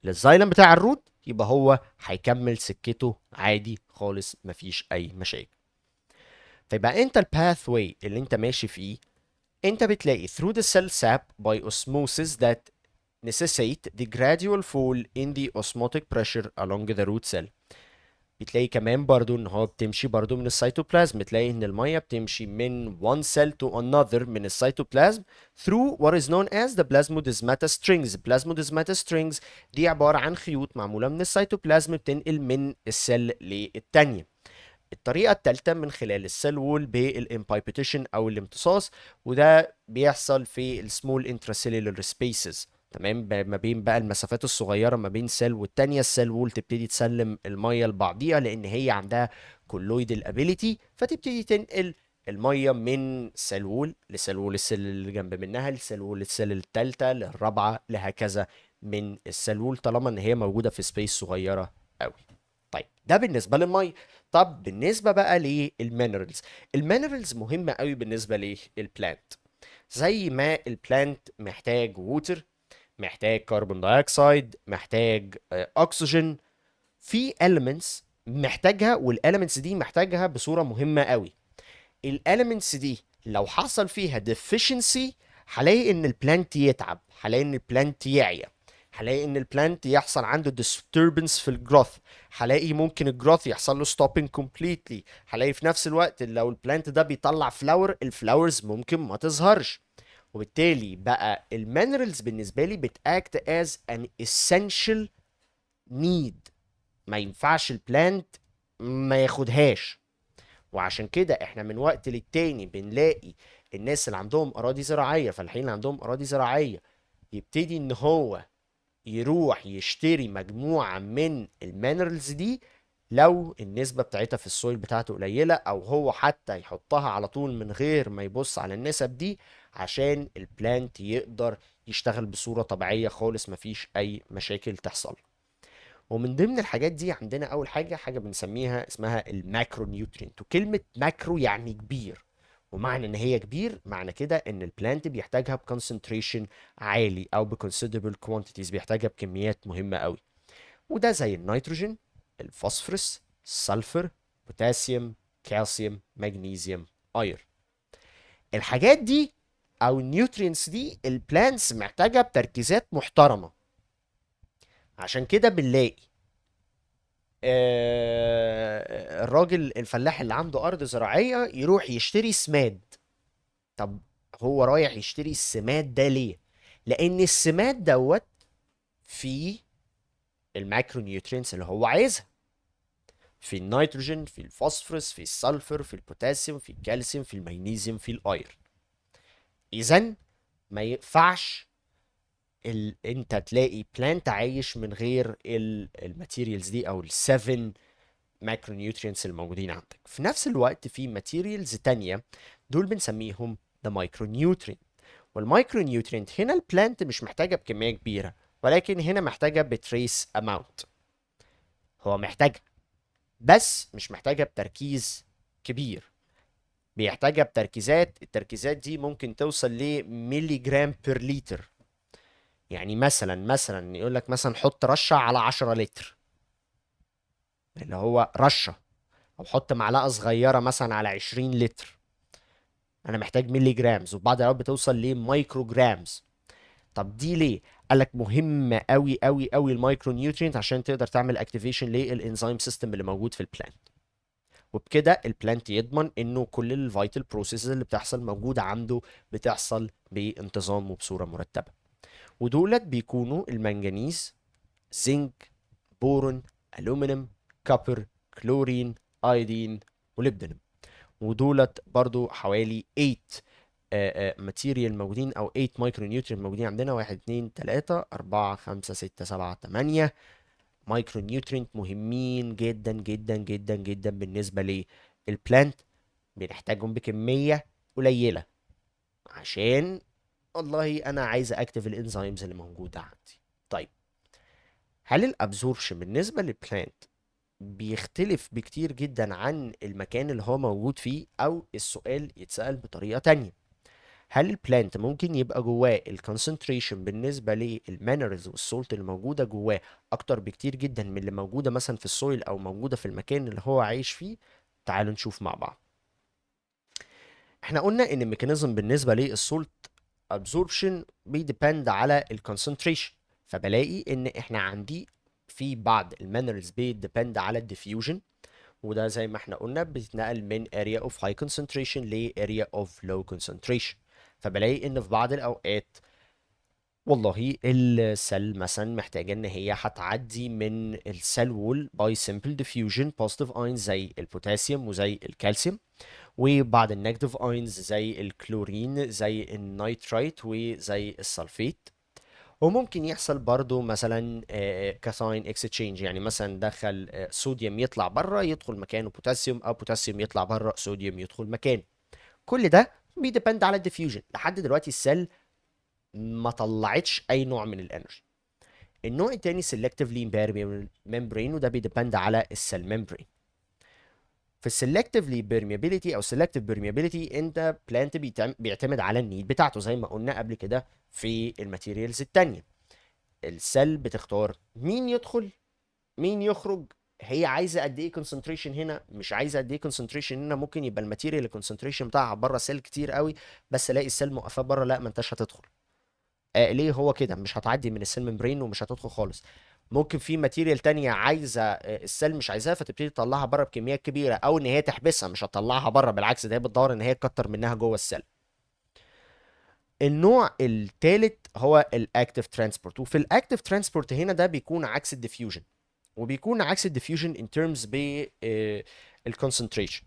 للزايلم بتاع الروت يبقى هو هيكمل سكته عادي خالص، مفيش اي مشاكل. فيبقى انت الباث واي اللي انت ماشي فيه، انت بتلاقي through the cell sap by osmosis that necessitate the gradual fall in the osmotic pressure along the root cell. بتلاقي كمان برضو ان هو بتمشي برضو من السيتوبلازم، تلاقي ان المية بتمشي من one cell to another من السيتوبلازم through what is known as the plasmodesmata strings. plasmodesmata strings دي عبارة عن خيوط معمولة من السيتوبلازم بتنقل من السيل للتانية. الطريقة التالتة من خلال السيل وول بالامبايبيتيشن او الامتصاص، وده بيحصل في السمول انتراسيلولر سبيسز. تمام. ما بين بقى المسافات الصغيرة ما بين سيل والتانية، السيل وول تبتدي تسلم المية لبعضيها لان هي عندها كولويدال ابيليتي، فتبتدي تنقل المية من سيل وول لسيل وول السيل اللي جنب منها، لسيل وول السيل التالتة للرابعة، لهكذا من السيل وول، طالما ان هي موجودة في سبيس صغيرة قوي. طيب، ده بالنسبة للمية. طب بالنسبة بقى للمينرالز، المينرالز مهمة قوي بالنسبة للبلانت. زي ما البلانت محتاج ووتر، محتاج كربون دايوكسيد، محتاج اكسجين، في elements محتاجها، والelements دي محتاجها بصورة مهمة قوي. الاليمنتس دي لو حصل فيها deficiency هلاقي ان البلانت يتعب، هلاقي ان البلانت يعيا، هلاقي ان البلانت يحصل عنده disturbance في الجروث، هلاقي ممكن الجروث يحصل له stopping completely، هلاقي في نفس الوقت لو البلانت ده بيطلع فلاور الفلاورز ممكن ما تظهرش. وبالتالي بقى المينرالز بالنسبة لي بتاكت as an essential need، ما ينفعش البلانت ما ياخدهاش. وعشان كده احنا من وقت للتاني بنلاقي الناس اللي عندهم اراضي زراعيه، فالحين اللي عندهم اراضي زراعيه يبتدي ان هو يروح يشتري مجموعه من المينرالز دي لو النسبه بتاعتها في السويل بتاعته قليله، او هو حتى يحطها على طول من غير ما يبص على النسب دي عشان البلانت يقدر يشتغل بصوره طبيعيه خالص، مفيش اي مشاكل تحصل. ومن ضمن الحاجات دي عندنا اول حاجه بنسميها اسمها الماكرو نيوترينت. وكلمه ماكرو يعني كبير، ومعنى ان هي كبير معنى كده ان البلانت بيحتاجها بكونسنتريشن عالي او بكونسيدربل كوانتيتيز، بيحتاجها بكميات مهمه قوي. وده زي النيتروجين، الفوسفورس، السلفر، بوتاسيوم، كالسيوم، مغنيسيوم، اير. الحاجات دي او النيوترينتس دي البلانتس محتاجها بتركيزات محترمه. عشان كده بنلاقي الراجل الفلاح اللي عنده ارض زراعيه يروح يشتري سماد. طب هو رايح يشتري السماد ده ليه؟ لان السماد دوت فيه المايكرو نيوترينز اللي هو عايزها، في النيتروجين، في الفوسفورس، في السلفر، في البوتاسيوم، في الكالسيوم، في المغنيسيوم، في الاير. اذا ما ينفعش انت تلاقي بلانت عايش من غير الماتيريالز دي او السفن ماكرو نيوترينتس الموجودين عندك. في نفس الوقت في ماتيريالز تانية، دول بنسميهم the micronutrient. والمايكرو نيوترينت هنا البلانت مش محتاجة بكمية كبيرة، ولكن هنا محتاجة بتريس اماونت. هو محتاجها بس مش محتاجة بتركيز كبير، بيحتاجها بتركيزات، التركيزات دي ممكن توصل لملي جرام بير لتر. يعني مثلا يقول لك مثلا حط رشة على 10 لتر، اللي هو رشة، او حط معلقة صغيرة مثلا على 20 لتر. انا محتاج ملي جرامز، وبعض الاوقات بتوصل لمايكرو جرامز. طب دي ليه؟ قالك مهمة قوي قوي قوي المايكرو نيوترينت عشان تقدر تعمل اكتيفيشن للانزيم سيستم اللي موجود في البلانت، وبكده البلانت يضمن انه كل الفيتال بروسيسز اللي بتحصل موجودة عنده بتحصل بانتظام وبصورة مرتبة. ودولت بيكونوا المنجنيز، زنك، بورون، ألومنيوم، كوبر، كلورين، ايودين، وليبدينم. ودولت برضو حوالي 8 ماتيريال موجودين، او 8 مايكرو نيوترين موجودين عندنا. 1 2 3 4 5 6 7 8 مايكرو نيوترينت مهمين جدا جدا جدا جدا بالنسبة للبلانت. بنحتاجهم بكمية قليلة عشان والله انا عايز اكتف الانزيمز اللي موجودة عندي. طيب، هل الابزوربشن بالنسبة للبلانت بيختلف بكتير جدا عن المكان اللي هو موجود فيه؟ او السؤال يتسأل بطريقة تانية، هل البلانت ممكن يبقى جواه الكونسنتريشن بالنسبة للمينرالز والسولت اللي موجودة جواه اكتر بكتير جدا من اللي موجودة مثلا في السويل او موجودة في المكان اللي هو عايش فيه؟ تعالوا نشوف مع بعض. احنا قلنا ان الميكانيزم بالنسبة للسولت absorption بيديبند على الكونسنتريشن، فبلاقي ان احنا عندي في بعض المينرالز بيديبند على الديفيوجن، وده زي ما احنا قلنا بتتنقل من area of high concentration ل area of low concentration. فبلاقي ان في بعض الاوقات والله السيل مثلا محتاجه ان هي هتعدي من السيل وول باي سمبل ديفيوجن بوزيتيف اينز زي البوتاسيوم وزي الكالسيوم، وبعض النيجاتيف اينز زي الكلورين زي النيترايت وزي السلفيت. وممكن يحصل برضو مثلا كاثاين اكستشينج، يعني مثلا دخل صوديوم يطلع بره يدخل مكانه بوتاسيوم، او بوتاسيوم يطلع بره صوديوم يدخل مكانه. كل ده بيديبند على الديفيوجن. لحد دلوقتي السيل ما طلعتش اي نوع من الانرجي. النوع التاني سيلكتيفلي ممبرين، وده بيديبند على السيل ممبرين. في السلكتيفلي بيرميابيليتي او سيلكتيف بيرميابيليتي، انت بلانت بيعتمد على النيد بتاعته زي ما قلنا قبل كده في الماتيريالز التانية. السيل بتختار مين يدخل مين يخرج، هي عايزه قد ايه كونسنتريشن هنا، مش عايزه قد ايه كونسنتريشن هنا. ممكن يبقى الماتيريال الكونسنتريشن بتاعها بره سيل كتير قوي، بس الاقي السيل موقفاه بره، لا ما انتش هتدخل. ليه؟ هو كده مش هتعدي من السيل ممبرين ومش هتدخل خالص. ممكن في ماتيريال تانية عايزه السيل مش عايزاها، فتبتدي تطلعها بره بكميات كبيره، او ان هي تحبسها مش هتطلعها بره، بالعكس ده هي بتدور ان هي تكتر منها جوه السيل. النوع الثالث هو الاكتيف ترانسبورت، وفي الاكتيف ترانسبورت هنا ده بيكون عكس الديفيوجن، وبيكون عكس الديفيوجن in terms ب الكونسنتريشن.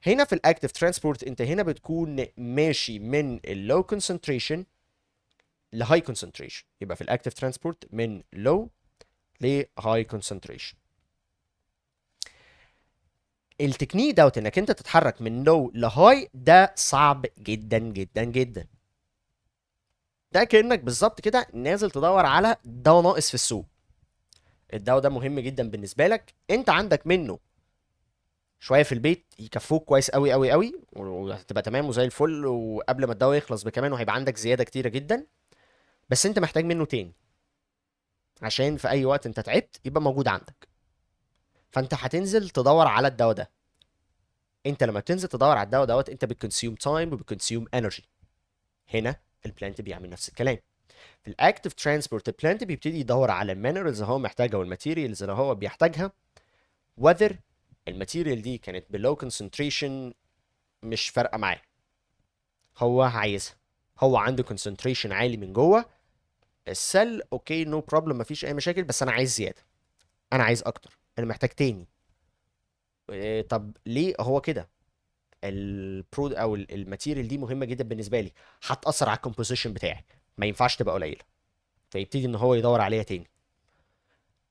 هنا في الاكتيف ترانسبورت انت هنا بتكون ماشي من اللو كونسنتريشن لهاي كونسنتريشن، يبقى في الاكتيف ترانسبورت من لو لهاي كونسنتريشن. التكنيك دوت انك انت تتحرك من لو لهاي ده صعب جدا جدا جدا. ده كأنك بالظبط كده نازل تدور على دواء ناقص في السوق. الدواء ده مهم جدا بالنسبة لك، انت عندك منه شويه في البيت يكفوك كويس قوي قوي قوي، وهتبقى تمام وزي الفل، وقبل ما الدواء يخلص بكمان وهيبقى عندك زياده كتيره جدا. بس انت محتاج منه تاني عشان في اي وقت انت تعبت يبقى موجود عندك. فانت هتنزل تدور على الدواء ده. انت لما بتنزل تدور على الدواء دوت انت بتكونسيوم تايم وبتكونسيوم انرجي. هنا البلانت بيعمل نفس الكلام. في الاكتيف ترانسبورت البلانت بيبتدي يدور على المينرالز اللي هو محتاجها والماتيريالز اللي هو بيحتاجها، whether الماتيريال دي كانت بلو كونسنتريشن مش فارقه معاه، هو عايزها. هو عنده كونسنتريشن عالي من جوه السيل، اوكي نو بروبلم مفيش اي مشاكل، بس انا عايز زياده، انا عايز اكتر، انا محتاج تاني. إيه طب ليه هو كده؟ البرود او الماتيريال دي مهمه جدا بالنسبه لي، هتاثر على الكومبوزيشن بتاعي، ما ينفعش تبقى قليله، فيبتدي ان هو يدور عليها تاني.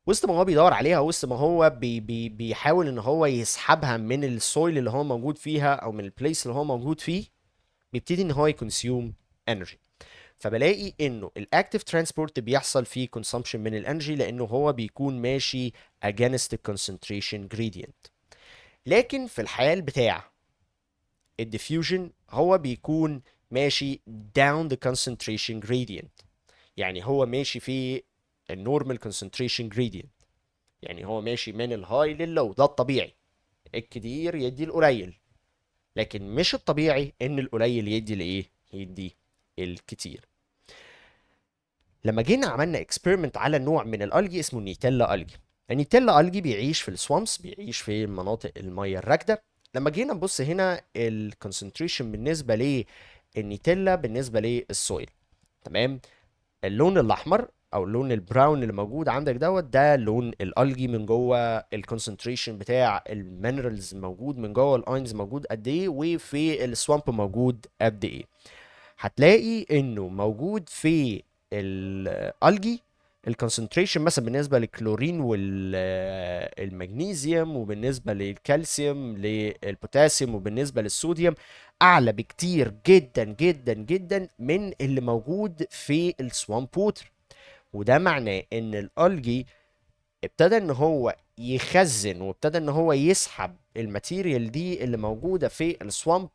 وسط ما هو بيدور عليها، وسط ما هو بيحاول ان هو يسحبها من السويل اللي هو موجود فيها او من البليس اللي هو موجود فيه، بيبتدي ان هو يكونسيوم انرجي. فبلاقي انه الاكتيف ترانسبورت بيحصل فيه consumption من الانرجي، لانه هو بيكون ماشي against the concentration gradient. لكن في الحال بتاع الديفيوجن هو بيكون ماشي down the concentration gradient. يعني هو ماشي في النورمال concentration gradient، يعني هو ماشي من الهاي لللو، ده الطبيعي. الكتير يدي القليل، لكن مش الطبيعي ان القليل يدي الايه، يدي الكتير. لما جينا عملنا اكسبيرمنت على نوع من الالجي اسمه النيتيلا الجي. النيتيلا الجي بيعيش في السوامس، بيعيش في مناطق الميه الراكده. لما جينا نبص هنا الكونسنتريشن بالنسبه للنيتيلا بالنسبه للسويل، تمام. اللون الاحمر او اللون البراون اللي موجود عندك دوت، ده لون الالجي من جوه. الكونسنتريشن بتاع المينرالز موجود من جوه، الاينز موجود قد ايه، وفي السوامب موجود قد ايه. هتلاقي انه موجود في الالجي الكونسنتريشن مثلا بالنسبه للكلورين والمغنيسيوم، وبالنسبه للكالسيوم للبوتاسيوم، وبالنسبه للصوديوم اعلى بكتير جدا جدا جدا من اللي موجود في السوامب ووتر. وده معناه ان الالجي ابتدى ان هو يخزن، وابتدى ان هو يسحب الماتيريال دي اللي موجوده في السوامب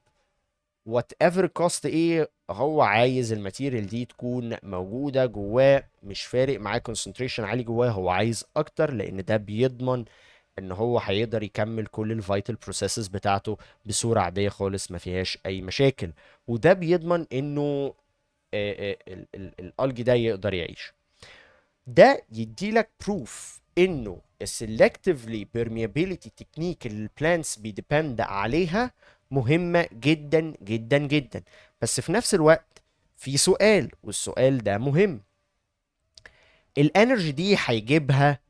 وات ايفر كوست. ايه هو عايز الماتيريال دي تكون موجوده جواه، مش فارق معاه كونسنتريشن عالي جواه، هو عايز اكتر، لان ده بيضمن ان هو هيقدر يكمل كل الفيتال بروسيسز بتاعته بصوره عاديه خالص ما فيهاش اي مشاكل. وده بيضمن انه الالجي ده يقدر يعيش. ده يديلك بروف انه السلكتيفلي permeability تكنيك اللي البلانتس بيديبند عليها مهمة جدا جدا جدا. بس في نفس الوقت في سؤال، والسؤال ده مهم: الانرجي دي هيجيبها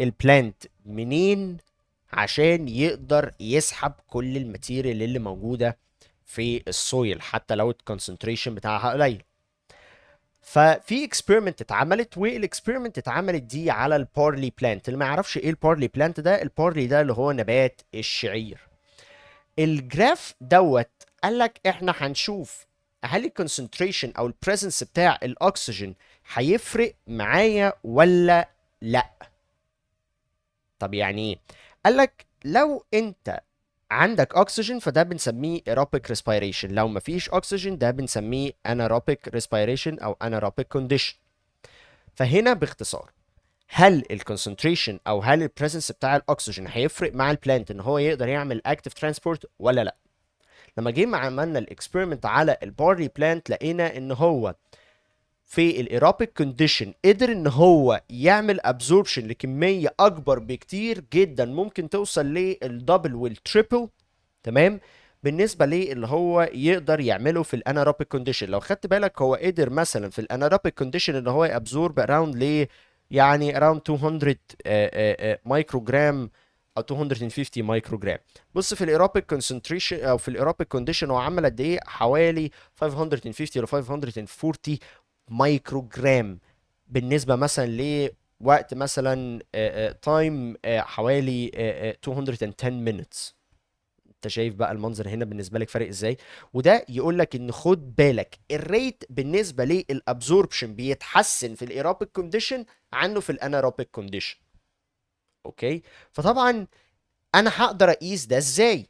البلانت منين عشان يقدر يسحب كل الماتيريال اللي موجودة في السويل حتى لو الكونسنتريشن بتاعها قليل؟ ففي اكسبيرمنت اتعملت، والاكسبيرمنت اتعملت دي على البارلي بلانت. اللي ما يعرفش ايه البارلي بلانت ده، البارلي ده اللي هو نبات الشعير. الجراف دوت قال لك احنا هنشوف هل الكونسنتريشن او البريزنس بتاع الاكسجين هيفرق معايا ولا لا. طب يعني ايه؟ قال لك لو انت عندك اكسجين فده بنسميه aerobic respiration، لو مفيش اكسجين ده بنسميه anaerobic respiration او anaerobic condition. فهنا باختصار، هل الكونسنتريشن او هل البريزنس بتاع الاكسجين هيفرق مع البلانت ان هو يقدر يعمل اكتيف ترانسبورت ولا لا؟ لما جينا عملنا الاكسبيرمنت على البارلي بلانت لقينا ان هو في الايروبيك كونديشن قدر ان هو يعمل ابزوربشن لكميه اكبر بكتير جدا، ممكن توصل للدبل والتريبل، تمام، بالنسبه ليه اللي هو يقدر يعمله في الاناروبيك كونديشن. لو خدت بالك هو قدر مثلا في الاناروبيك كونديشن ان هو يابزورب اراوند ل يعني اراوند 200 مايكرو جرام او 250 مايكرو جرام. بص في الايروبيك كونسنتريشن او في الايروبيك كونديشن هو عمل قد ايه؟ حوالي 550 ل 540 مايكرو جرام، بالنسبه مثلا لوقت مثلا تايم حوالي 210 minutes. انت شايف بقى المنظر هنا بالنسبه لك فارق ازاي؟ وده يقول لك ان خد بالك الريت بالنسبه للابزوربشن بيتحسن في الايروبيك كونديشن عنه في الانايروبيك كونديشن. اوكي، فطبعا انا هقدر اقيس ده ازاي؟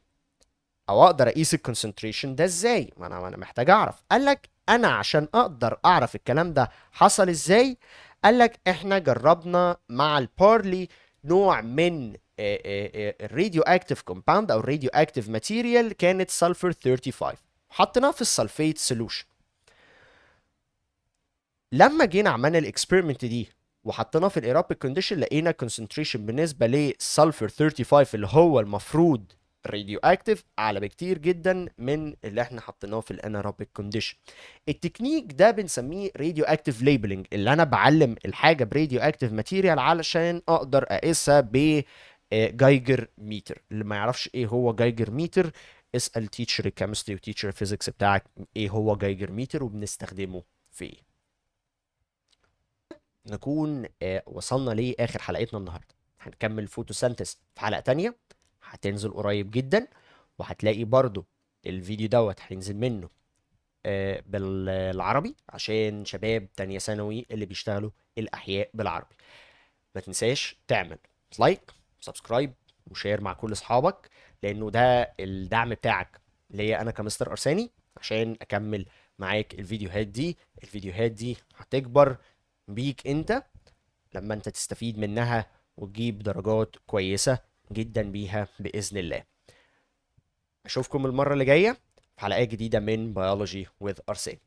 او اقدر اقيس الكونسنتريشن ده ازاي؟ ما انا محتاج اعرف. قال لك انا عشان اقدر اعرف الكلام ده حصل ازاي، قال لك احنا جربنا مع البارلي نوع من الراديو اكتيف كومباوند او الراديو اكتيف ماتيريال، كانت سلفر 35، حطيناه في السلفيت سولوشن. لما جينا عملنا الاكسبيرمنت دي وحطيناه في الايروبيك كونديشن، لقينا كونسنتريشن بالنسبه للسلفر 35 اللي هو المفروض راديو اكتيف اعلى بكتير جدا من اللي احنا حطيناه في الانايروبيك كونديشن. التكنيك ده بنسميه راديو اكتيف ليبلنج، اللي انا بعلم الحاجه براديو اكتيف ماتيريال علشان اقدر اقيسها ب جايجر ميتر. اللي ما يعرفش ايه هو جايجر ميتر، اسال تيتشر الكيمستري وتيتشر الفيزيكس بتاعك ايه هو جايجر ميتر وبنستخدمه في ايه. نكون وصلنا لآخر حلقتنا النهاردة. هنكمل فوتوسينثيس في حلقة تانية هتنزل قريب جدا، وهتلاقي برضو الفيديو دوت هينزل منه بالعربي عشان شباب تانية ثانوي اللي بيشتغلوا الأحياء بالعربي. ما تنساش تعمل لايك، سبسكرايب، وشير مع كل أصحابك، لأنه ده الدعم بتاعك ليا أنا كمستر أرساني عشان أكمل معاك الفيديوهات دي هتكبر بيك أنت لما أنت تستفيد منها وتجيب درجات كويسة جدا بيها بإذن الله. أشوفكم المرة اللي جاية في حلقات جديدة من Biology with أرساني.